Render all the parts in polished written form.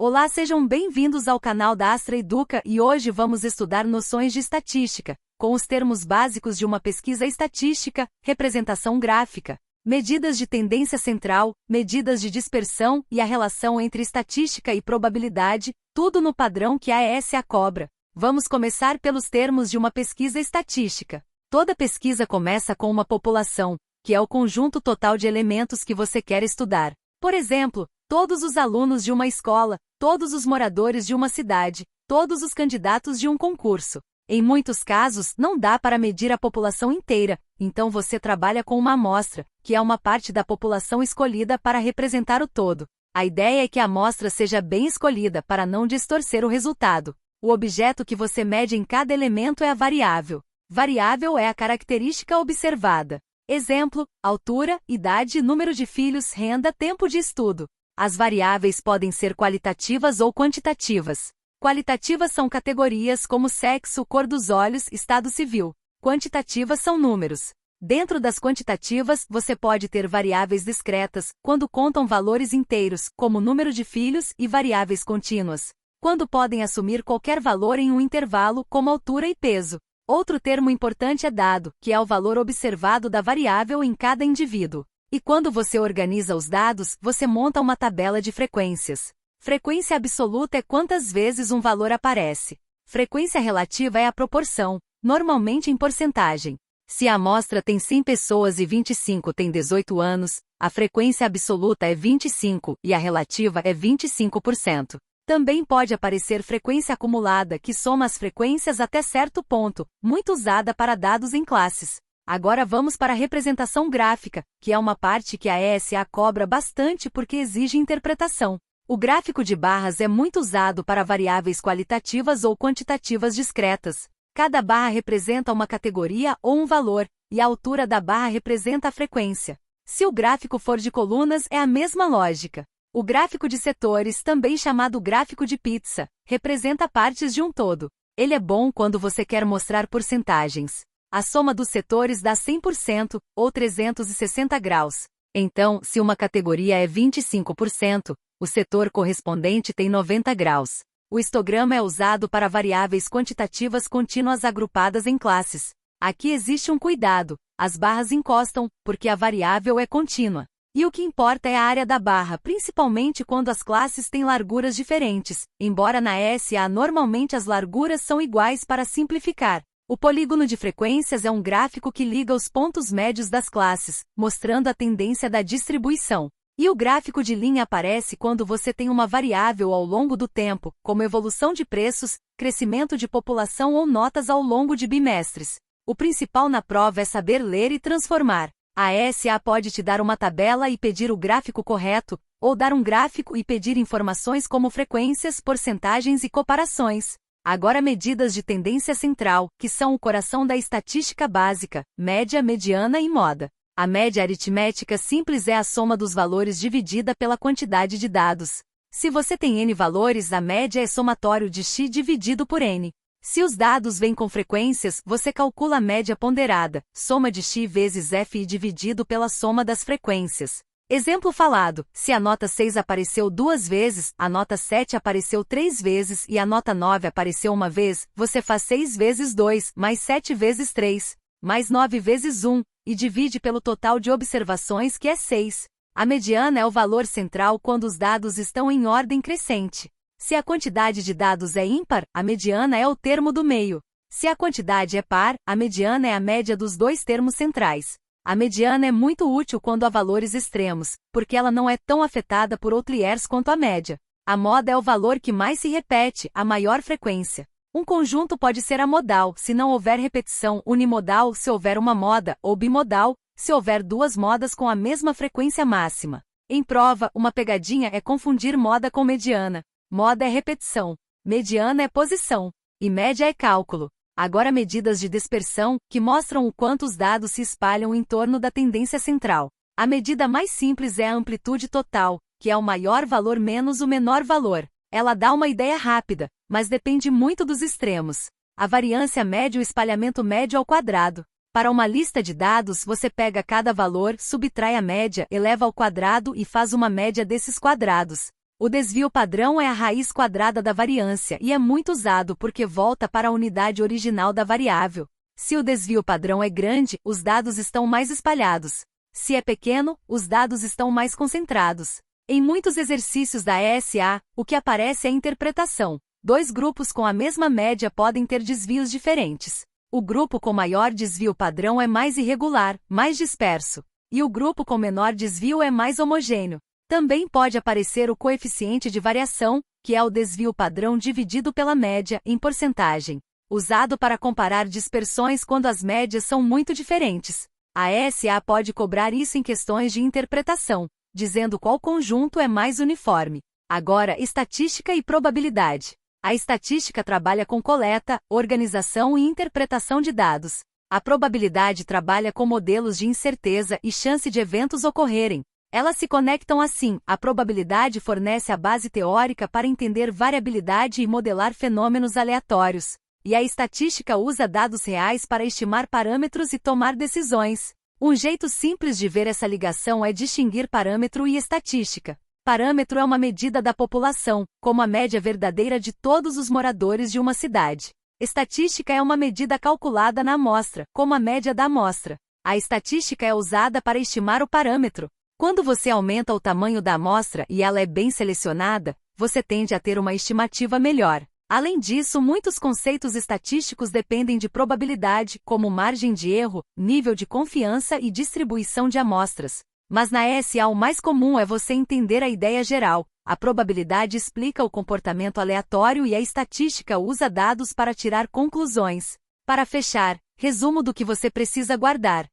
Olá, sejam bem-vindos ao canal da Astra Educa e hoje vamos estudar noções de estatística, com os termos básicos de uma pesquisa estatística, representação gráfica, medidas de tendência central, medidas de dispersão e a relação entre estatística e probabilidade, tudo no padrão que a ESA cobra. Vamos começar pelos termos de uma pesquisa estatística. Toda pesquisa começa com uma população, que é o conjunto total de elementos que você quer estudar. Por exemplo, todos os alunos de uma escola, todos os moradores de uma cidade, todos os candidatos de um concurso. Em muitos casos, não dá para medir a população inteira, então você trabalha com uma amostra, que é uma parte da população escolhida para representar o todo. A ideia é que a amostra seja bem escolhida para não distorcer o resultado. O objeto que você mede em cada elemento é a variável. Variável é a característica observada. Exemplo: altura, idade, número de filhos, renda, tempo de estudo. As variáveis podem ser qualitativas ou quantitativas. Qualitativas são categorias como sexo, cor dos olhos, estado civil. Quantitativas são números. Dentro das quantitativas, você pode ter variáveis discretas, quando contam valores inteiros, como número de filhos, e variáveis contínuas, quando podem assumir qualquer valor em um intervalo, como altura e peso. Outro termo importante é dado, que é o valor observado da variável em cada indivíduo. E quando você organiza os dados, você monta uma tabela de frequências. Frequência absoluta é quantas vezes um valor aparece. Frequência relativa é a proporção, normalmente em porcentagem. Se a amostra tem 100 pessoas e 25 têm 18 anos, a frequência absoluta é 25 e a relativa é 25%. Também pode aparecer frequência acumulada, que soma as frequências até certo ponto, muito usada para dados em classes. Agora vamos para a representação gráfica, que é uma parte que a ESA cobra bastante porque exige interpretação. O gráfico de barras é muito usado para variáveis qualitativas ou quantitativas discretas. Cada barra representa uma categoria ou um valor, e a altura da barra representa a frequência. Se o gráfico for de colunas, é a mesma lógica. O gráfico de setores, também chamado gráfico de pizza, representa partes de um todo. Ele é bom quando você quer mostrar porcentagens. A soma dos setores dá 100%, ou 360 graus. Então, se uma categoria é 25%, o setor correspondente tem 90 graus. O histograma é usado para variáveis quantitativas contínuas agrupadas em classes. Aqui existe um cuidado: as barras encostam, porque a variável é contínua. E o que importa é a área da barra, principalmente quando as classes têm larguras diferentes, embora na ESA normalmente as larguras são iguais para simplificar. O polígono de frequências é um gráfico que liga os pontos médios das classes, mostrando a tendência da distribuição. E o gráfico de linha aparece quando você tem uma variável ao longo do tempo, como evolução de preços, crescimento de população ou notas ao longo de bimestres. O principal na prova é saber ler e transformar. A ESA pode te dar uma tabela e pedir o gráfico correto, ou dar um gráfico e pedir informações como frequências, porcentagens e comparações. Agora medidas de tendência central, que são o coração da estatística básica, média, mediana e moda. A média aritmética simples é a soma dos valores dividida pela quantidade de dados. Se você tem n valores, a média é somatório de x dividido por n. Se os dados vêm com frequências, você calcula a média ponderada, soma de x vezes f dividido pela soma das frequências. Exemplo falado: se a nota 6 apareceu 2 vezes, a nota 7 apareceu 3 vezes e a nota 9 apareceu uma vez, você faz 6 vezes 2, mais 7 vezes 3, mais 9 vezes 1, e divide pelo total de observações, que é 6. A mediana é o valor central quando os dados estão em ordem crescente. Se a quantidade de dados é ímpar, a mediana é o termo do meio. Se a quantidade é par, a mediana é a média dos dois termos centrais. A mediana é muito útil quando há valores extremos, porque ela não é tão afetada por outliers quanto a média. A moda é o valor que mais se repete, a maior frequência. Um conjunto pode ser amodal, se não houver repetição, unimodal, se houver uma moda, ou bimodal, se houver duas modas com a mesma frequência máxima. Em prova, uma pegadinha é confundir moda com mediana. Moda é repetição, mediana é posição, e média é cálculo. Agora medidas de dispersão, que mostram o quanto os dados se espalham em torno da tendência central. A medida mais simples é a amplitude total, que é o maior valor menos o menor valor. Ela dá uma ideia rápida, mas depende muito dos extremos. A variância mede o espalhamento médio ao quadrado. Para uma lista de dados, você pega cada valor, subtrai a média, eleva ao quadrado e faz uma média desses quadrados. O desvio padrão é a raiz quadrada da variância e é muito usado porque volta para a unidade original da variável. Se o desvio padrão é grande, os dados estão mais espalhados. Se é pequeno, os dados estão mais concentrados. Em muitos exercícios da ESA, o que aparece é a interpretação. Dois grupos com a mesma média podem ter desvios diferentes. O grupo com maior desvio padrão é mais irregular, mais disperso. E o grupo com menor desvio é mais homogêneo. Também pode aparecer o coeficiente de variação, que é o desvio padrão dividido pela média, em porcentagem, usado para comparar dispersões quando as médias são muito diferentes. A ESA pode cobrar isso em questões de interpretação, dizendo qual conjunto é mais uniforme. Agora, estatística e probabilidade. A estatística trabalha com coleta, organização e interpretação de dados. A probabilidade trabalha com modelos de incerteza e chance de eventos ocorrerem. Elas se conectam assim. A probabilidade fornece a base teórica para entender variabilidade e modelar fenômenos aleatórios. E a estatística usa dados reais para estimar parâmetros e tomar decisões. Um jeito simples de ver essa ligação é distinguir parâmetro e estatística. Parâmetro é uma medida da população, como a média verdadeira de todos os moradores de uma cidade. Estatística é uma medida calculada na amostra, como a média da amostra. A estatística é usada para estimar o parâmetro. Quando você aumenta o tamanho da amostra e ela é bem selecionada, você tende a ter uma estimativa melhor. Além disso, muitos conceitos estatísticos dependem de probabilidade, como margem de erro, nível de confiança e distribuição de amostras. Mas na ESA o mais comum é você entender a ideia geral. A probabilidade explica o comportamento aleatório e a estatística usa dados para tirar conclusões. Para fechar, resumo do que você precisa guardar.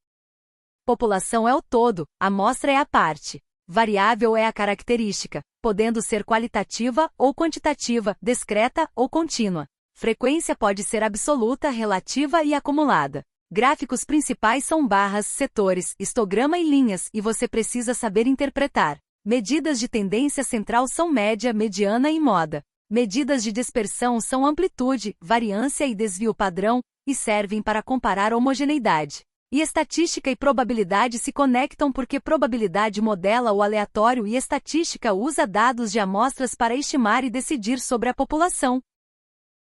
População é o todo, amostra é a parte. Variável é a característica, podendo ser qualitativa ou quantitativa, discreta ou contínua. Frequência pode ser absoluta, relativa e acumulada. Gráficos principais são barras, setores, histograma e linhas, e você precisa saber interpretar. Medidas de tendência central são média, mediana e moda. Medidas de dispersão são amplitude, variância e desvio padrão, e servem para comparar homogeneidade. E estatística e probabilidade se conectam porque probabilidade modela o aleatório e estatística usa dados de amostras para estimar e decidir sobre a população.